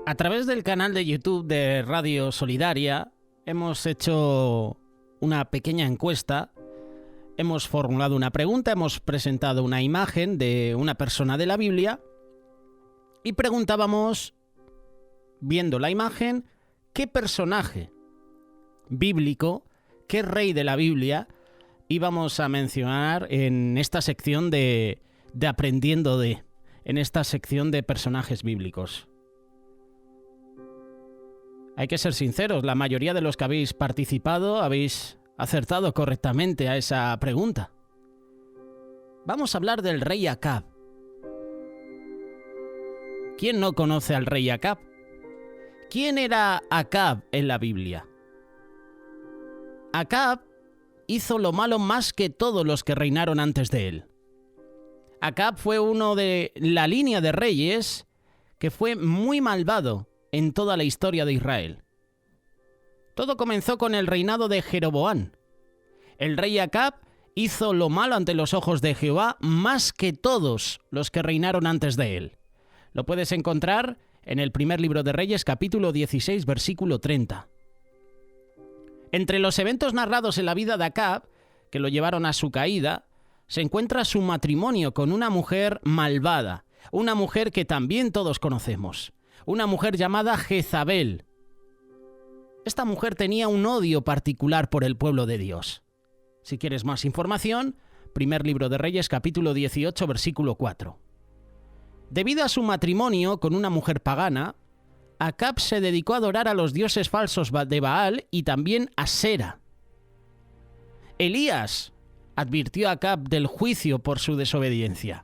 A través del canal de YouTube de Radio Solidaria hemos hecho una pequeña encuesta, hemos formulado una pregunta, hemos presentado una imagen de una persona de la Biblia y preguntábamos, viendo la imagen, qué personaje bíblico, qué rey de la Biblia íbamos a mencionar en esta sección de Aprendiendo de, en esta sección de personajes bíblicos. Hay que ser sinceros, la mayoría de los que habéis participado habéis acertado correctamente a esa pregunta. Vamos a hablar del rey Acab. ¿Quién no conoce al rey Acab? ¿Quién era Acab en la Biblia? Acab hizo lo malo más que todos los que reinaron antes de él. Acab fue uno de la línea de reyes que fue muy malvado en toda la historia de Israel. Todo comenzó con el reinado de Jeroboam. El rey Acab hizo lo malo ante los ojos de Jehová más que todos los que reinaron antes de él. Lo puedes encontrar en el primer libro de Reyes, capítulo 16, versículo 30. Entre los eventos narrados en la vida de Acab, que lo llevaron a su caída, se encuentra su matrimonio con una mujer malvada, una mujer que también todos conocemos. Una mujer llamada Jezabel. Esta mujer tenía un odio particular por el pueblo de Dios. Si quieres más información, primer libro de Reyes, capítulo 18, versículo 4. Debido a su matrimonio con una mujer pagana, Acab se dedicó a adorar a los dioses falsos de Baal y también a Sera. Elías advirtió a Acab del juicio por su desobediencia.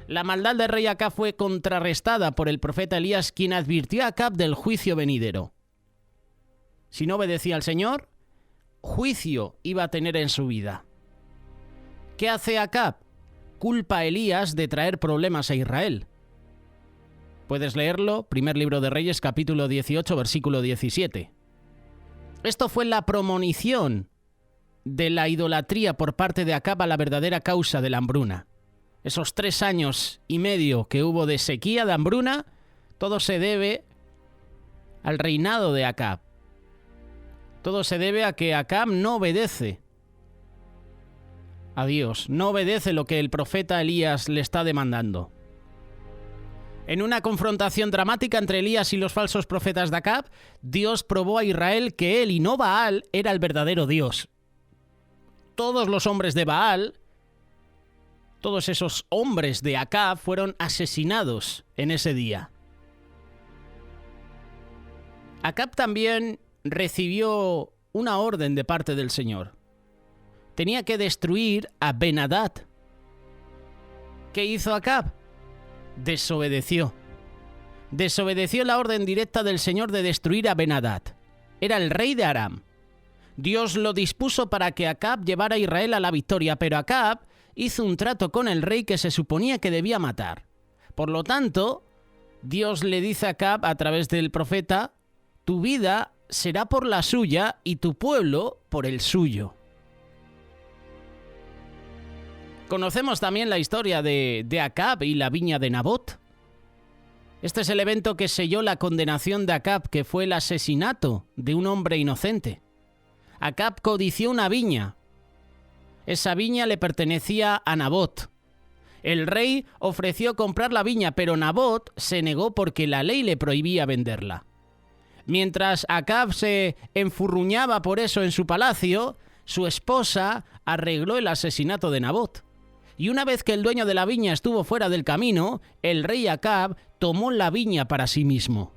La maldad del rey Acab fue contrarrestada por el profeta Elías, quien advirtió a Acab del juicio venidero. Si no obedecía al Señor, juicio iba a tener en su vida. ¿Qué hace Acab? Culpa a Elías de traer problemas a Israel. Puedes leerlo, primer libro de Reyes, capítulo 18, versículo 17. Esto fue la premonición de la idolatría por parte de Acab a la verdadera causa de la hambruna. Esos 3 años y medio que hubo de sequía, de hambruna, todo se debe al reinado de Acab. Todo se debe a que Acab no obedece a Dios, no obedece lo que el profeta Elías le está demandando. En una confrontación dramática entre Elías y los falsos profetas de Acab, Dios probó a Israel que él y no Baal era el verdadero Dios. Todos los hombres de Baal, todos esos hombres de Acab fueron asesinados en ese día. Acab también recibió una orden de parte del Señor. Tenía que destruir a Ben-Hadad. ¿Qué hizo Acab? Desobedeció. Desobedeció la orden directa del Señor de destruir a Ben-Hadad. Era el rey de Aram. Dios lo dispuso para que Acab llevara a Israel a la victoria, pero Acab hizo un trato con el rey que se suponía que debía matar. Por lo tanto, Dios le dice a Acab a través del profeta: tu vida será por la suya y tu pueblo por el suyo. Conocemos también la historia de Acab y la viña de Nabot. Este es el evento que selló la condenación de Acab, que fue el asesinato de un hombre inocente. Acab codició una viña. Esa viña le pertenecía a Nabot. El rey ofreció comprar la viña, pero Nabot se negó porque la ley le prohibía venderla. Mientras Acab se enfurruñaba por eso en su palacio, su esposa arregló el asesinato de Nabot. Y una vez que el dueño de la viña estuvo fuera del camino, el rey Acab tomó la viña para sí mismo.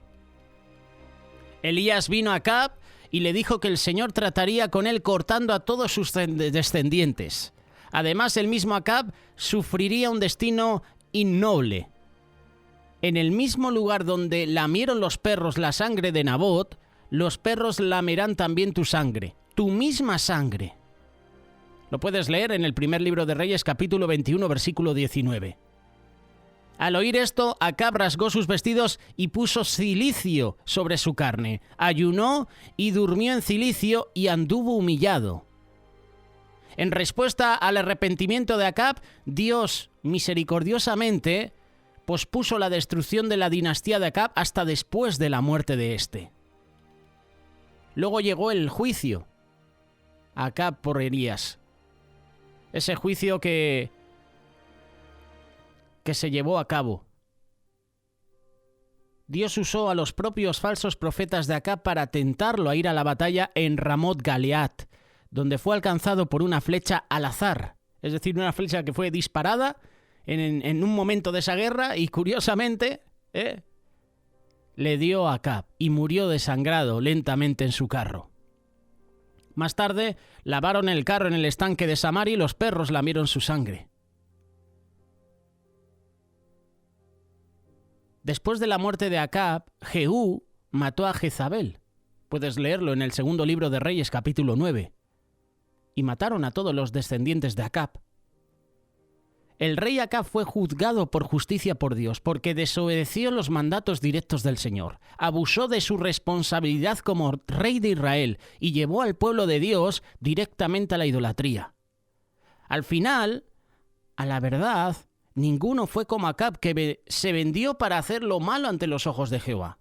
Elías vino a Acab y le dijo que el Señor trataría con él cortando a todos sus descendientes. Además, el mismo Acab sufriría un destino innoble. En el mismo lugar donde lamieron los perros la sangre de Nabot, los perros lamerán también tu sangre, tu misma sangre. Lo puedes leer en el primer libro de Reyes, capítulo 21, versículo 19. Al oír esto, Acab rasgó sus vestidos y puso cilicio sobre su carne. Ayunó y durmió en cilicio y anduvo humillado. En respuesta al arrepentimiento de Acab, Dios misericordiosamente pospuso la destrucción de la dinastía de Acab hasta después de la muerte de éste. Luego llegó el juicio a Acab por Elías. Ese juicio que se llevó a cabo. Dios usó a los propios falsos profetas de Acab para tentarlo a ir a la batalla en Ramot Galead, donde fue alcanzado por una flecha al azar, es decir, una flecha que fue disparada en un momento de esa guerra y curiosamente le dio a Acab y murió desangrado lentamente en su carro. Más tarde lavaron el carro en el estanque de Samaria y los perros lamieron su sangre. Después de la muerte de Acab, Jehú mató a Jezabel. Puedes leerlo en el segundo libro de Reyes, capítulo 9. Y mataron a todos los descendientes de Acab. El rey Acab fue juzgado por justicia por Dios, porque desobedeció los mandatos directos del Señor, abusó de su responsabilidad como rey de Israel y llevó al pueblo de Dios directamente a la idolatría. Al final, a la verdad, ninguno fue como Acab, que se vendió para hacer lo malo ante los ojos de Jehová.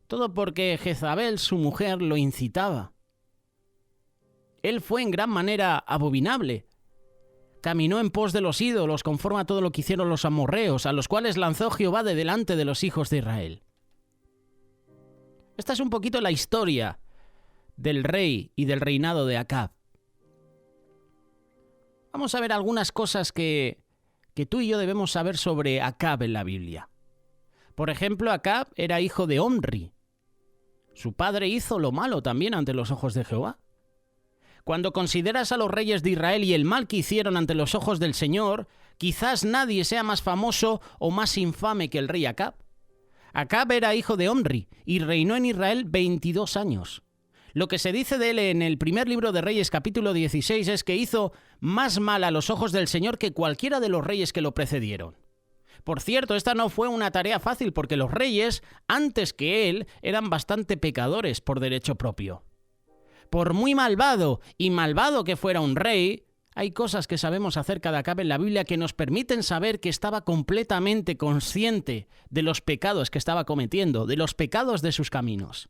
Todo porque Jezabel, su mujer, lo incitaba. Él fue en gran manera abominable. Caminó en pos de los ídolos, conforme a todo lo que hicieron los amorreos, a los cuales lanzó Jehová de delante de los hijos de Israel. Esta es un poquito la historia del rey y del reinado de Acab. Vamos a ver algunas cosas que tú y yo debemos saber sobre Acab en la Biblia. Por ejemplo, Acab era hijo de Omri. Su padre hizo lo malo también ante los ojos de Jehová. Cuando consideras a los reyes de Israel y el mal que hicieron ante los ojos del Señor, quizás nadie sea más famoso o más infame que el rey Acab. Acab era hijo de Omri y reinó en Israel 22 años. Lo que se dice de él en el primer libro de Reyes, capítulo 16, es que hizo más mal a los ojos del Señor que cualquiera de los reyes que lo precedieron. Por cierto, esta no fue una tarea fácil porque los reyes, antes que él, eran bastante pecadores por derecho propio. Por muy malvado que fuera un rey, hay cosas que sabemos acerca de Acab en la Biblia que nos permiten saber que estaba completamente consciente de los pecados que estaba cometiendo, de los pecados de sus caminos.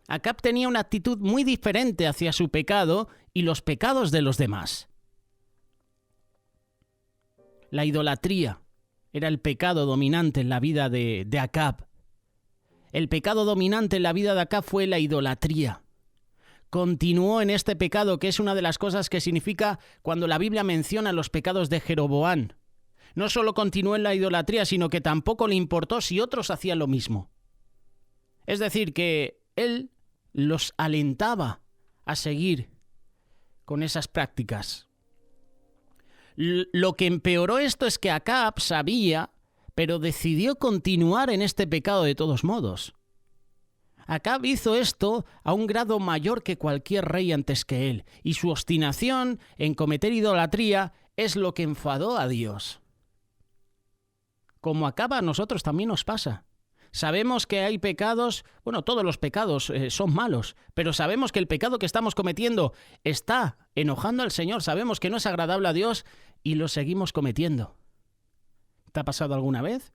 Acab tenía una actitud muy diferente hacia su pecado y los pecados de los demás. La idolatría era el pecado dominante en la vida de Acab. El pecado dominante en la vida de Acab fue la idolatría. Continuó en este pecado, que es una de las cosas que significa cuando la Biblia menciona los pecados de Jeroboam. No solo continuó en la idolatría, sino que tampoco le importó si otros hacían lo mismo. Es decir, que él los alentaba a seguir con esas prácticas. Lo que empeoró esto es que Acab sabía, pero decidió continuar en este pecado de todos modos. Acab hizo esto a un grado mayor que cualquier rey antes que él, y su obstinación en cometer idolatría es lo que enfadó a Dios. Como Acab, a nosotros también nos pasa. Sabemos que hay pecados, todos los pecados son malos, pero sabemos que el pecado que estamos cometiendo está enojando al Señor, sabemos que no es agradable a Dios y lo seguimos cometiendo. ¿Te ha pasado alguna vez?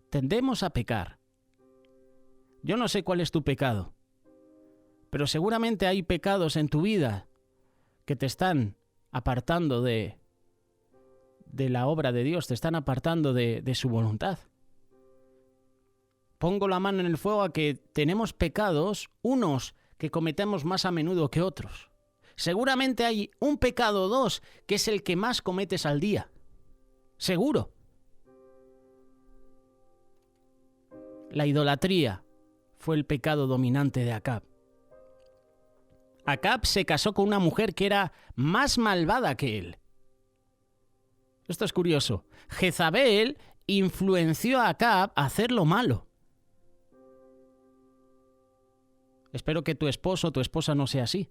Tendemos a pecar. Yo no sé cuál es tu pecado, pero seguramente hay pecados en tu vida que te están apartando de la obra de Dios, te están apartando de su voluntad. Pongo la mano en el fuego a que tenemos pecados, unos que cometemos más a menudo que otros. Seguramente hay un pecado o dos que es el que más cometes al día. Seguro. La idolatría fue el pecado dominante de Acab. Acab se casó con una mujer que era más malvada que él. Esto es curioso. Jezabel influenció a Acab a hacer lo malo. Espero que tu esposo o tu esposa no sea así.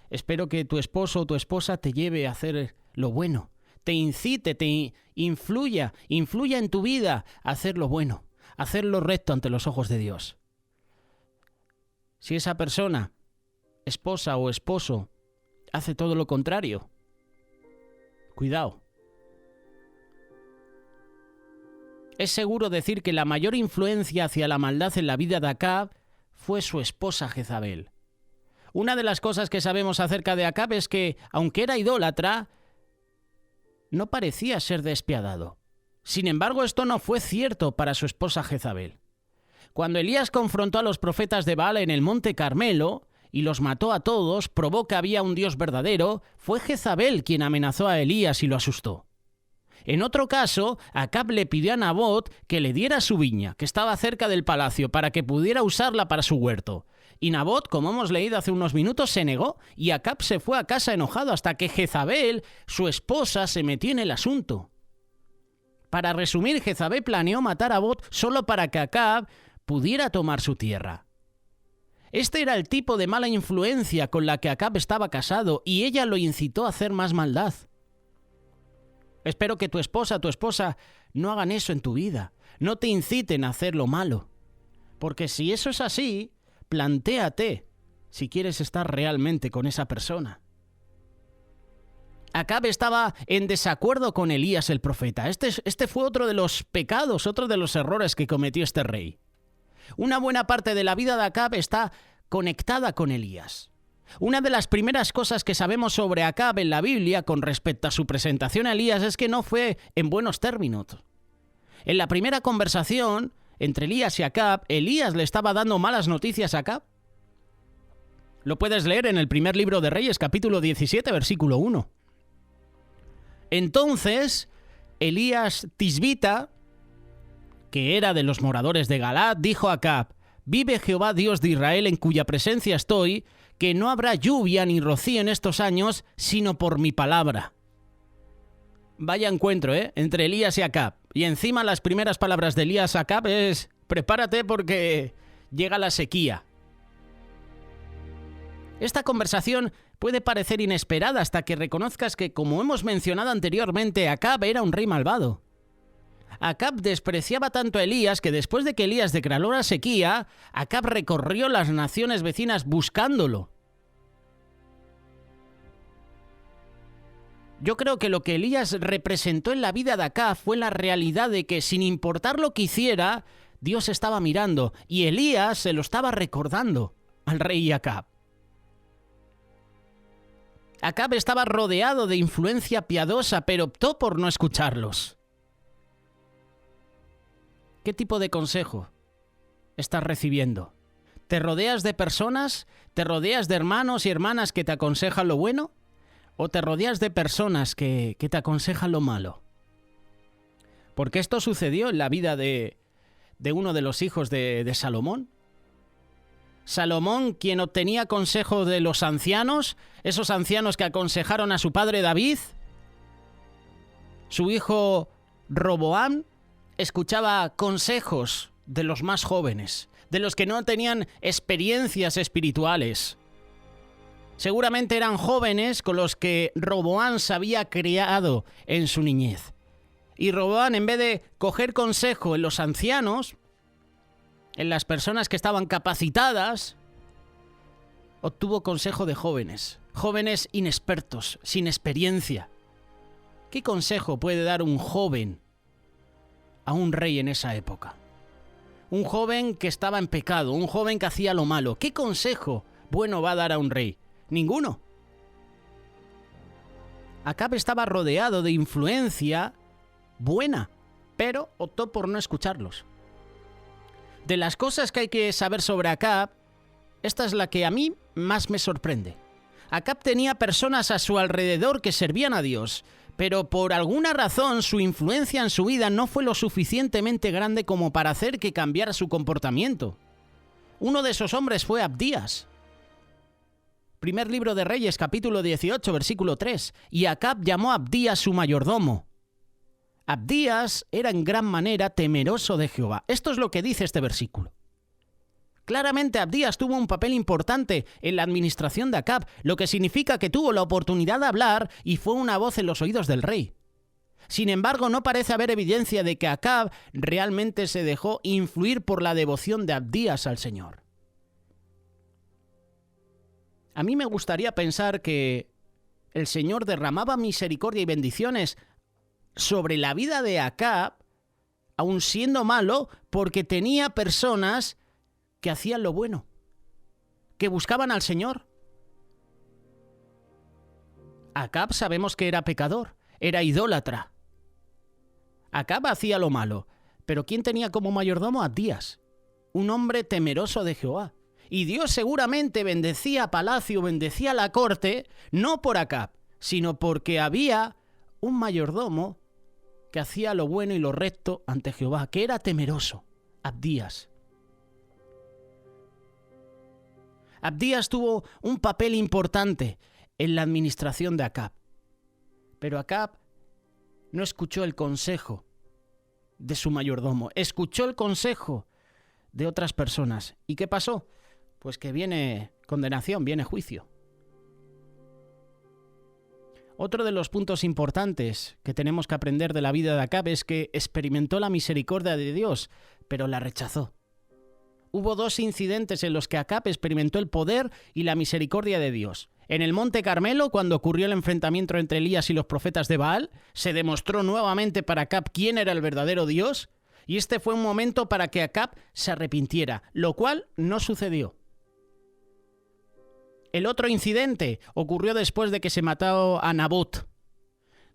Espero que tu esposo o tu esposa te lleve a hacer lo bueno. Te incite, te influya en tu vida a hacer lo bueno, a hacer lo recto ante los ojos de Dios. Si esa persona, esposa o esposo, hace todo lo contrario, cuidado. es seguro decir que la mayor influencia hacia la maldad en la vida de Acab fue su esposa Jezabel. Una de las cosas que sabemos acerca de Acab es que, aunque era idólatra, no parecía ser despiadado. Sin embargo, esto no fue cierto para su esposa Jezabel. Cuando Elías confrontó a los profetas de Baal en el monte Carmelo y los mató a todos, probó que había un Dios verdadero, fue Jezabel quien amenazó a Elías y lo asustó. En otro caso, Acab le pidió a Nabot que le diera su viña, que estaba cerca del palacio, para que pudiera usarla para su huerto. Y Nabot, como hemos leído hace unos minutos, se negó, y Acab se fue a casa enojado hasta que Jezabel, su esposa, se metió en el asunto. Para resumir, Jezabel planeó matar a Nabot solo para que Acab pudiera tomar su tierra. Este era el tipo de mala influencia con la que Acab estaba casado, y ella lo incitó a hacer más maldad. Espero que tu esposa no hagan eso en tu vida, no te inciten a hacer lo malo. Porque si eso es así, plantéate si quieres estar realmente con esa persona. Acab estaba en desacuerdo con Elías el profeta. Este fue otro de los pecados, otro de los errores que cometió este rey. Una buena parte de la vida de Acab está conectada con Elías. Una de las primeras cosas que sabemos sobre Acab en la Biblia con respecto a su presentación a Elías es que no fue en buenos términos. En la primera conversación entre Elías y Acab, Elías le estaba dando malas noticias a Acab. Lo puedes leer en el primer libro de Reyes, capítulo 17, versículo 1. Entonces, Elías Tisbita, que era de los moradores de Galaad, dijo a Acab: «Vive Jehová Dios de Israel, en cuya presencia estoy, que no habrá lluvia ni rocío en estos años, sino por mi palabra». Vaya encuentro, entre Elías y Acab. Y encima las primeras palabras de Elías a Acab es: prepárate porque llega la sequía. Esta conversación puede parecer inesperada hasta que reconozcas que, como hemos mencionado anteriormente, Acab era un rey malvado. Acab despreciaba tanto a Elías que después de que Elías declaró la sequía, Acab recorrió las naciones vecinas buscándolo. Yo creo que lo que Elías representó en la vida de Acab fue la realidad de que, sin importar lo que hiciera, Dios estaba mirando, y Elías se lo estaba recordando al rey Acab. Acab estaba rodeado de influencia piadosa, pero optó por no escucharlos. ¿Qué tipo de consejo estás recibiendo? ¿Te rodeas de personas? ¿Te rodeas de hermanos y hermanas que te aconsejan lo bueno? ¿O te rodeas de personas que te aconsejan lo malo? Porque esto sucedió en la vida de uno de los hijos de Salomón. Salomón, quien obtenía consejo de los ancianos, esos ancianos que aconsejaron a su padre David, su hijo Roboam escuchaba consejos de los más jóvenes, de los que no tenían experiencias espirituales. Seguramente eran jóvenes con los que Roboam se había criado en su niñez. Y Roboam, en vez de coger consejo en los ancianos, en las personas que estaban capacitadas, obtuvo consejo de jóvenes inexpertos, sin experiencia. ¿Qué consejo puede dar un joven a un rey en esa época? Un joven que estaba en pecado, un joven que hacía lo malo. ¿Qué consejo bueno va a dar a un rey? Ninguno. Acab estaba rodeado de influencia buena, pero optó por no escucharlos. De las cosas que hay que saber sobre Acab, esta es la que a mí más me sorprende. Acab tenía personas a su alrededor que servían a Dios, pero por alguna razón su influencia en su vida no fue lo suficientemente grande como para hacer que cambiara su comportamiento. Uno de esos hombres fue Abdías. Primer libro de Reyes, capítulo 18, versículo 3. Y Acab llamó a Abdías su mayordomo. Abdías era en gran manera temeroso de Jehová. Esto es lo que dice este versículo. Claramente Abdías tuvo un papel importante en la administración de Acab, lo que significa que tuvo la oportunidad de hablar y fue una voz en los oídos del rey. Sin embargo, no parece haber evidencia de que Acab realmente se dejó influir por la devoción de Abdías al Señor. A mí me gustaría pensar que el Señor derramaba misericordia y bendiciones sobre la vida de Acab aun siendo malo, porque tenía personas que hacían lo bueno, que buscaban al Señor. Acab sabemos que era pecador, era idólatra. Acab hacía lo malo, pero ¿quién tenía como mayordomo? Abdías, un hombre temeroso de Jehová. Y Dios seguramente bendecía a palacio, bendecía a la corte, no por Acab, sino porque había un mayordomo que hacía lo bueno y lo recto ante Jehová, que era temeroso, Abdías. Abdías tuvo un papel importante en la administración de Acab, pero Acab no escuchó el consejo de su mayordomo, escuchó el consejo de otras personas. ¿Y qué pasó? Pues que viene condenación, viene juicio. Otro de los puntos importantes que tenemos que aprender de la vida de Acab es que experimentó la misericordia de Dios, pero la rechazó. Hubo 2 incidentes en los que Acab experimentó el poder y la misericordia de Dios. En el Monte Carmelo, cuando ocurrió el enfrentamiento entre Elías y los profetas de Baal, se demostró nuevamente para Acab quién era el verdadero Dios, y este fue un momento para que Acab se arrepintiera, lo cual no sucedió. El otro incidente ocurrió después de que se mató a Nabot.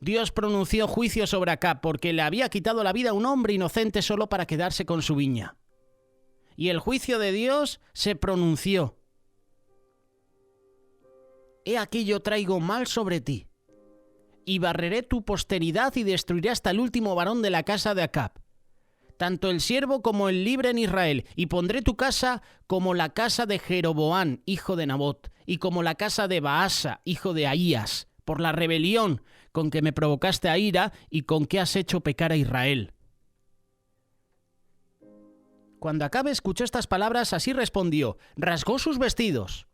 Dios pronunció juicio sobre Acab porque le había quitado la vida a un hombre inocente solo para quedarse con su viña. Y el juicio de Dios se pronunció. He aquí yo traigo mal sobre ti, y barreré tu posteridad y destruiré hasta el último varón de la casa de Acab, tanto el siervo como el libre en Israel, y pondré tu casa como la casa de Jeroboam, hijo de Nabot, y como la casa de Baasa, hijo de Ahías, por la rebelión con que me provocaste a ira y con que has hecho pecar a Israel. Cuando Acab escuchó estas palabras, así respondió, rasgó sus vestidos,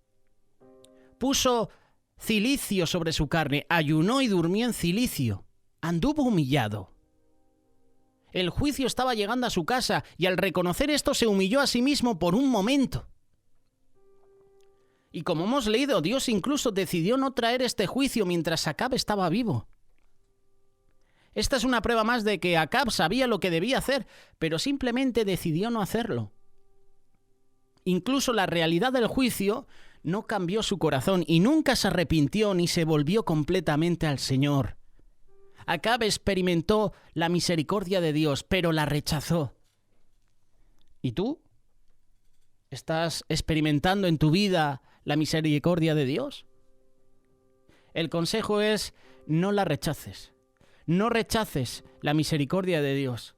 puso cilicio sobre su carne, ayunó y durmió en cilicio, anduvo humillado. El juicio estaba llegando a su casa y al reconocer esto se humilló a sí mismo por un momento. Y como hemos leído, Dios incluso decidió no traer este juicio mientras Acab estaba vivo. Esta es una prueba más de que Acab sabía lo que debía hacer, pero simplemente decidió no hacerlo. Incluso la realidad del juicio no cambió su corazón y nunca se arrepintió ni se volvió completamente al Señor. Acab experimentó la misericordia de Dios, pero la rechazó. ¿Y tú? ¿Estás experimentando en tu vida la misericordia de Dios? El consejo es: no la rechaces. No rechaces la misericordia de Dios.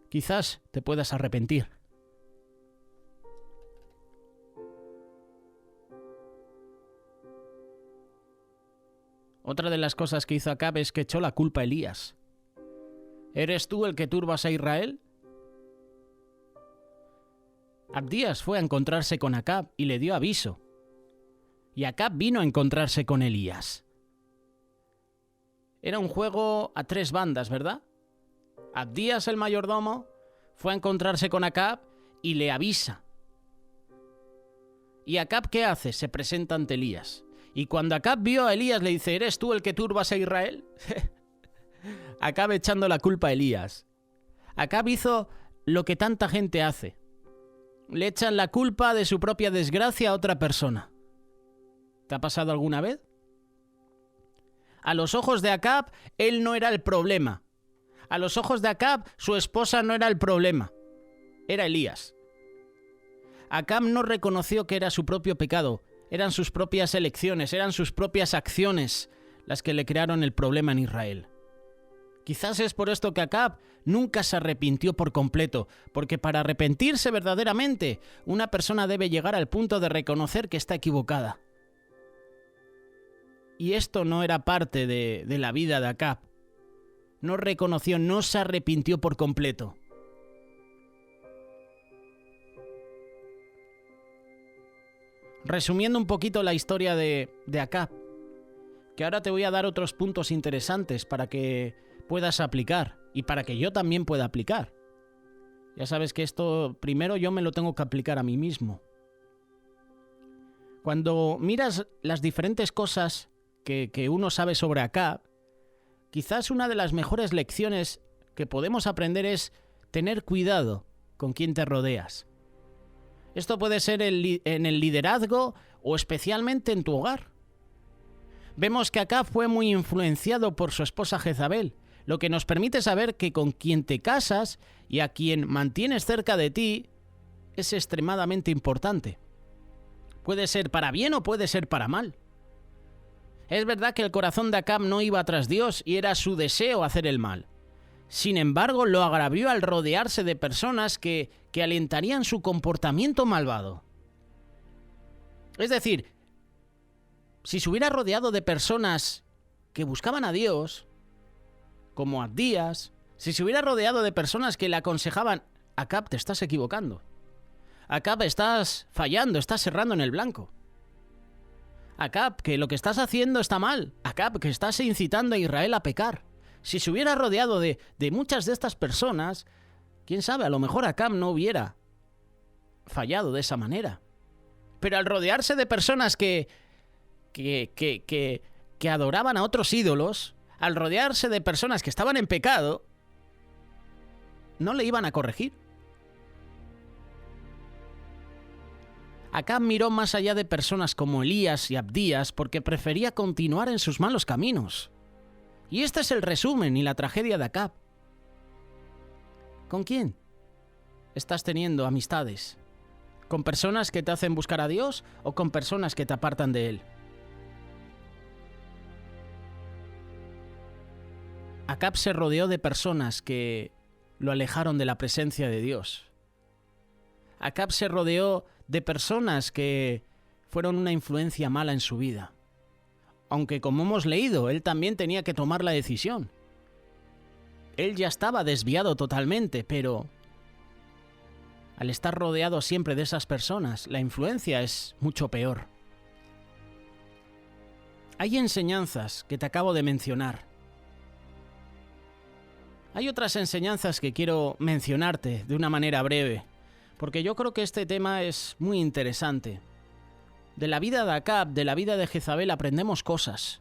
Quizás te puedas arrepentir. Otra de las cosas que hizo Acab es que echó la culpa a Elías. ¿Eres tú el que turbas a Israel? Abdías fue a encontrarse con Acab y le dio aviso. Y Acab vino a encontrarse con Elías. Era un juego a 3 bandas, ¿verdad? Abdías, el mayordomo, fue a encontrarse con Acab y le avisa. ¿Y Acab qué hace? Se presenta ante Elías. Y cuando Acab vio a Elías le dice, ¿eres tú el que turbas a Israel? Acab echando la culpa a Elías. Acab hizo lo que tanta gente hace. Le echan la culpa de su propia desgracia a otra persona. ¿Te ha pasado alguna vez? A los ojos de Acab, él no era el problema. A los ojos de Acab, su esposa no era el problema. Era Elías. Acab no reconoció que era su propio pecado. Eran sus propias elecciones, eran sus propias acciones las que le crearon el problema en Israel. Quizás es por esto que Acab nunca se arrepintió por completo, porque para arrepentirse verdaderamente, una persona debe llegar al punto de reconocer que está equivocada. Y esto no era parte de la vida de Acab. No reconoció, no se arrepintió por completo. Resumiendo un poquito la historia de Acab, que ahora te voy a dar otros puntos interesantes para que puedas aplicar y para que yo también pueda aplicar. Ya sabes que esto primero yo me lo tengo que aplicar a mí mismo. Cuando miras las diferentes cosas que uno sabe sobre Acab, quizás una de las mejores lecciones que podemos aprender es tener cuidado con quién te rodeas. Esto puede ser en el liderazgo o especialmente en tu hogar. Vemos que Acab fue muy influenciado por su esposa Jezabel, lo que nos permite saber que con quien te casas y a quien mantienes cerca de ti es extremadamente importante. Puede ser para bien o puede ser para mal. Es verdad que el corazón de Acab no iba tras Dios y era su deseo hacer el mal. Sin embargo, lo agravió al rodearse de personas que alentarían su comportamiento malvado. Es decir, si se hubiera rodeado de personas que buscaban a Dios, como Abdías, si se hubiera rodeado de personas que le aconsejaban, Acab, te estás equivocando. Acab, estás fallando, estás errando en el blanco. Acab, que lo que estás haciendo está mal. Acab, que estás incitando a Israel a pecar. Si se hubiera rodeado de muchas de estas personas, quién sabe, a lo mejor Acab no hubiera fallado de esa manera. Pero al rodearse de personas que adoraban a otros ídolos, al rodearse de personas que estaban en pecado, no le iban a corregir. Acab miró más allá de personas como Elías y Abdías porque prefería continuar en sus malos caminos. Y este es el resumen y la tragedia de Acab. ¿Con quién estás teniendo amistades? ¿Con personas que te hacen buscar a Dios o con personas que te apartan de Él? Acab se rodeó de personas que lo alejaron de la presencia de Dios. Acab se rodeó de personas que fueron una influencia mala en su vida. Aunque, como hemos leído, él también tenía que tomar la decisión. Él ya estaba desviado totalmente, pero al estar rodeado siempre de esas personas, la influencia es mucho peor. Hay enseñanzas que te acabo de mencionar. Hay otras enseñanzas que quiero mencionarte de una manera breve, porque yo creo que este tema es muy interesante. De la vida de Acab, de la vida de Jezabel, aprendemos cosas.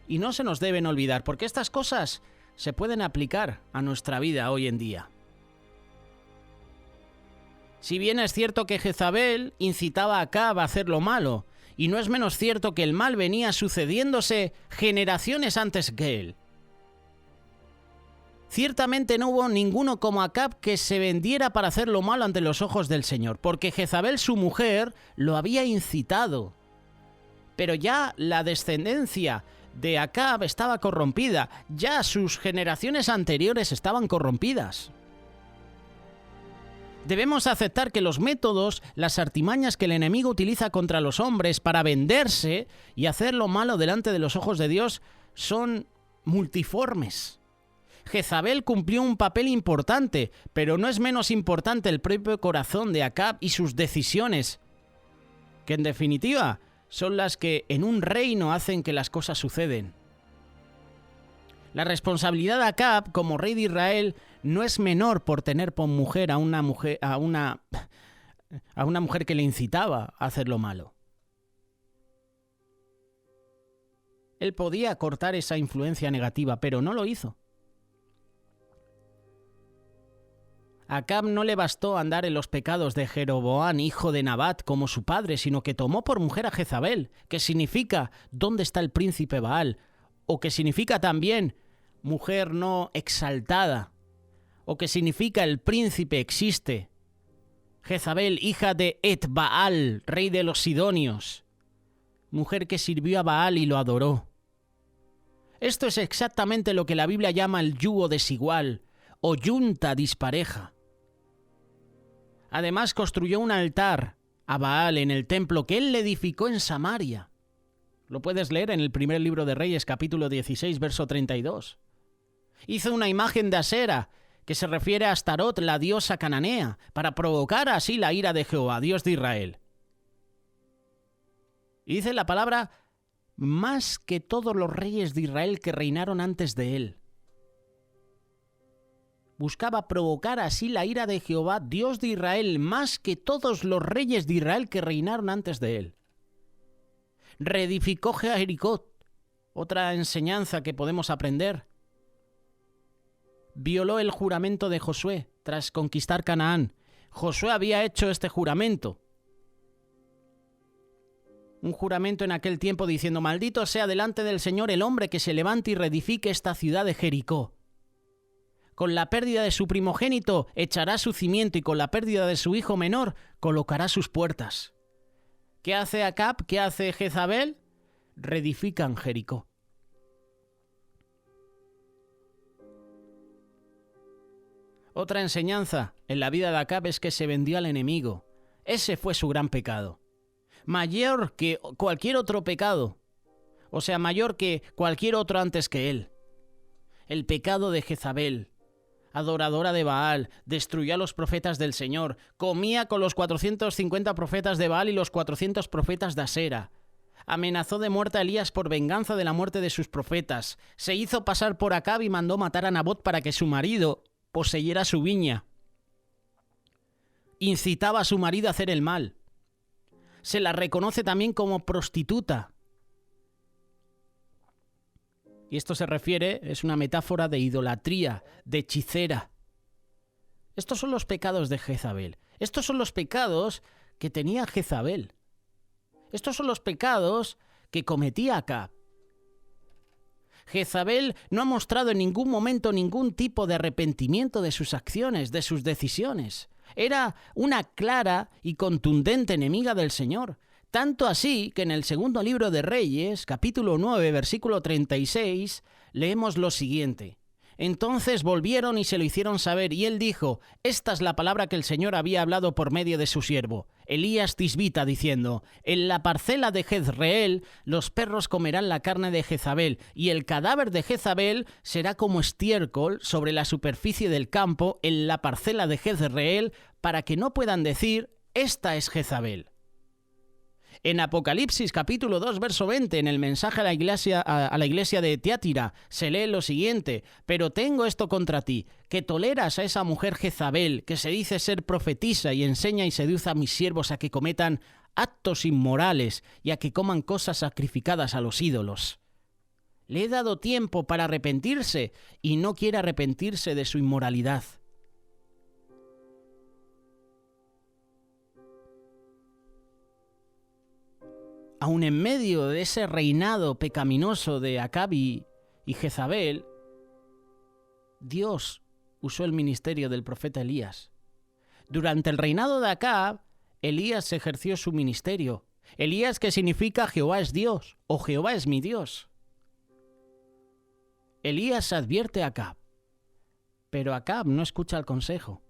Y no se nos deben olvidar, porque estas cosas se pueden aplicar a nuestra vida hoy en día. Si bien es cierto que Jezabel incitaba a Acab a hacer lo malo, y no es menos cierto que el mal venía sucediéndose generaciones antes que él. Ciertamente no hubo ninguno como Acab que se vendiera para hacer lo malo ante los ojos del Señor, porque Jezabel, su mujer, lo había incitado. Pero ya la descendencia de Acab estaba corrompida, ya sus generaciones anteriores estaban corrompidas. Debemos aceptar que los métodos, las artimañas que el enemigo utiliza contra los hombres para venderse y hacer lo malo delante de los ojos de Dios son multiformes. Jezabel cumplió un papel importante, pero no es menos importante el propio corazón de Acab y sus decisiones, que en definitiva son las que en un reino hacen que las cosas suceden. La responsabilidad de Acab como rey de Israel no es menor por tener por mujer a una mujer que le incitaba a hacer lo malo. Él podía cortar esa influencia negativa, pero no lo hizo. A Acab no le bastó andar en los pecados de Jeroboam, hijo de Nabat, como su padre, sino que tomó por mujer a Jezabel, que significa ¿dónde está el príncipe Baal? O que significa también mujer no exaltada, o que significa el príncipe existe. Jezabel, hija de Et-Baal, rey de los Sidonios, mujer que sirvió a Baal y lo adoró. Esto es exactamente lo que la Biblia llama el yugo desigual, o yunta dispareja. Además construyó un altar a Baal en el templo que él le edificó en Samaria. Lo puedes leer en el primer libro de Reyes, capítulo 16, verso 32. Hizo una imagen de Asera, que se refiere a Astarot, la diosa cananea, para provocar así la ira de Jehová, Dios de Israel. Y dice la palabra, más que todos los reyes de Israel que reinaron antes de él. Buscaba provocar así la ira de Jehová, Dios de Israel, más que todos los reyes de Israel que reinaron antes de él. Reedificó Jericó, otra enseñanza que podemos aprender. violó el juramento de Josué tras conquistar Canaán. Josué había hecho este juramento. Un juramento en aquel tiempo diciendo: maldito sea delante del Señor el hombre que se levante y reedifique esta ciudad de Jericó. Con la pérdida de su primogénito echará su cimiento y con la pérdida de su hijo menor colocará sus puertas. ¿Qué hace Acab? ¿Qué hace Jezabel? Reedifican Jericó. Otra enseñanza en la vida de Acab es que se vendió al enemigo. Ese fue su gran pecado. Mayor que cualquier otro pecado. O sea, mayor que cualquier otro antes que él. El pecado de Jezabel, adoradora de Baal, destruyó a los profetas del Señor, comía con los 450 profetas de Baal y los 400 profetas de Asera. Amenazó de muerte a Elías por venganza de la muerte de sus profetas. Se hizo pasar por Acab y mandó matar a Nabot para que su marido poseyera su viña. Incitaba a su marido a hacer el mal. Se la reconoce también como prostituta. Y esto se refiere, es una metáfora de idolatría, de hechicera. Estos son los pecados de Jezabel. Estos son los pecados que tenía Jezabel. Estos son los pecados que cometía Acab. Jezabel no ha mostrado en ningún momento ningún tipo de arrepentimiento de sus acciones, de sus decisiones. Era una clara y contundente enemiga del Señor. Tanto así que en el segundo libro de Reyes, capítulo 9, versículo 36, leemos lo siguiente. Entonces volvieron y se lo hicieron saber, y él dijo: esta es la palabra que el Señor había hablado por medio de su siervo, Elías Tisbita, diciendo: en la parcela de Jezreel los perros comerán la carne de Jezabel, y el cadáver de Jezabel será como estiércol sobre la superficie del campo en la parcela de Jezreel, para que no puedan decir: esta es Jezabel. En Apocalipsis capítulo 2, verso 20, en el mensaje a la iglesia de Tiatira, se lee lo siguiente: pero tengo esto contra ti, que toleras a esa mujer Jezabel, que se dice ser profetisa y enseña y seduce a mis siervos a que cometan actos inmorales y a que coman cosas sacrificadas a los ídolos. Le he dado tiempo para arrepentirse y no quiere arrepentirse de su inmoralidad. Aun en medio de ese reinado pecaminoso de Acab y Jezabel, Dios usó el ministerio del profeta Elías. Durante el reinado de Acab, Elías ejerció su ministerio. Elías, que significa Jehová es Dios o Jehová es mi Dios. Elías advierte a Acab, pero Acab no escucha el consejo.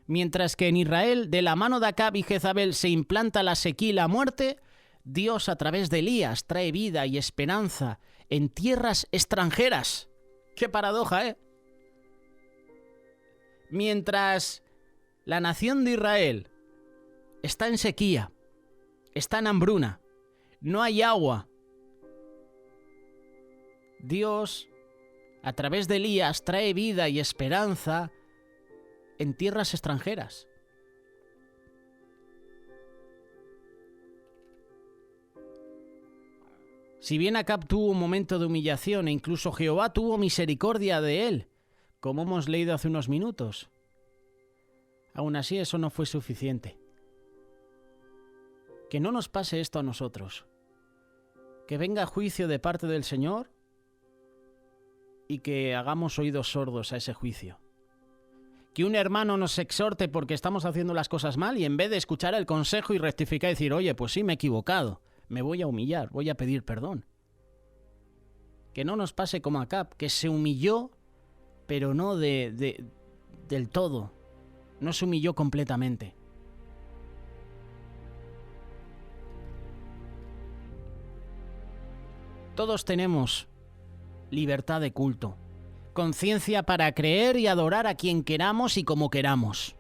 Mientras que en Israel, de la mano de Acab y Jezabel, se implanta la sequía y la muerte, Dios a través de Elías trae vida y esperanza en tierras extranjeras. ¡Qué paradoja, eh! Mientras la nación de Israel está en sequía, está en hambruna, no hay agua, Dios, a través de Elías, trae vida y esperanza en tierras extranjeras. Si bien Acab tuvo un momento de humillación e incluso Jehová tuvo misericordia de él, como hemos leído hace unos minutos, aún así eso no fue suficiente. Que no nos pase esto a nosotros. Que venga juicio de parte del Señor y que hagamos oídos sordos a ese juicio. Que un hermano nos exhorte porque estamos haciendo las cosas mal y en vez de escuchar el consejo y rectificar y decir: oye, pues sí, me he equivocado, me voy a humillar, voy a pedir perdón. Que no nos pase como Acab, que se humilló, pero no del todo. No se humilló completamente. Todos tenemos libertad de culto, conciencia para creer y adorar a quien queramos y como queramos.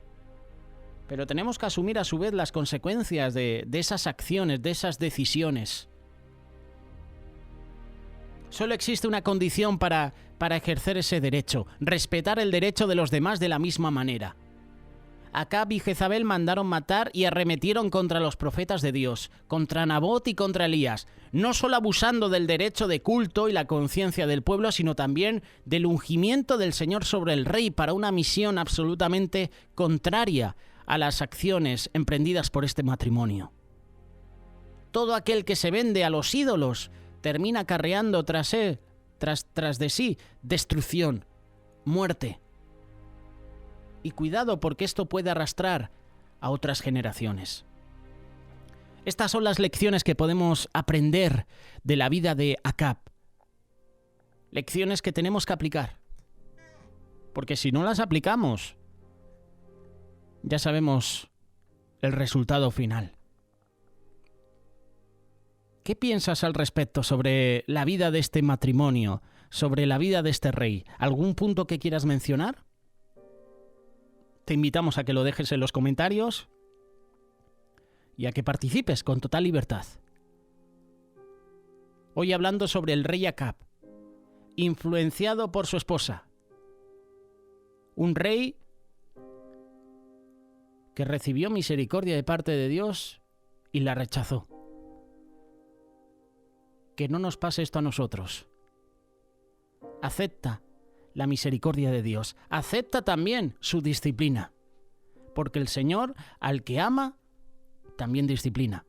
Pero tenemos que asumir a su vez las consecuencias de esas acciones, de esas decisiones. Solo existe una condición para ejercer ese derecho: respetar el derecho de los demás de la misma manera. Acab y Jezabel mandaron matar y arremetieron contra los profetas de Dios, contra Nabot y contra Elías, no solo abusando del derecho de culto y la conciencia del pueblo, sino también del ungimiento del Señor sobre el rey para una misión absolutamente contraria a las acciones emprendidas por este matrimonio. Todo aquel que se vende a los ídolos termina acarreando tras de sí destrucción, muerte. Y cuidado, porque esto puede arrastrar a otras generaciones. Estas son las lecciones que podemos aprender de la vida de Acab. Lecciones que tenemos que aplicar. Porque si no las aplicamos, ya sabemos el resultado final. ¿Qué piensas al respecto sobre la vida de este matrimonio, sobre la vida de este rey? ¿Algún punto que quieras mencionar? Te invitamos a que lo dejes en los comentarios y a que participes con total libertad. Hoy hablando sobre el rey Acab, influenciado por su esposa. Un rey que recibió misericordia de parte de Dios y la rechazó. Que no nos pase esto a nosotros. Acepta la misericordia de Dios. Acepta también su disciplina. Porque el Señor, al que ama, también disciplina.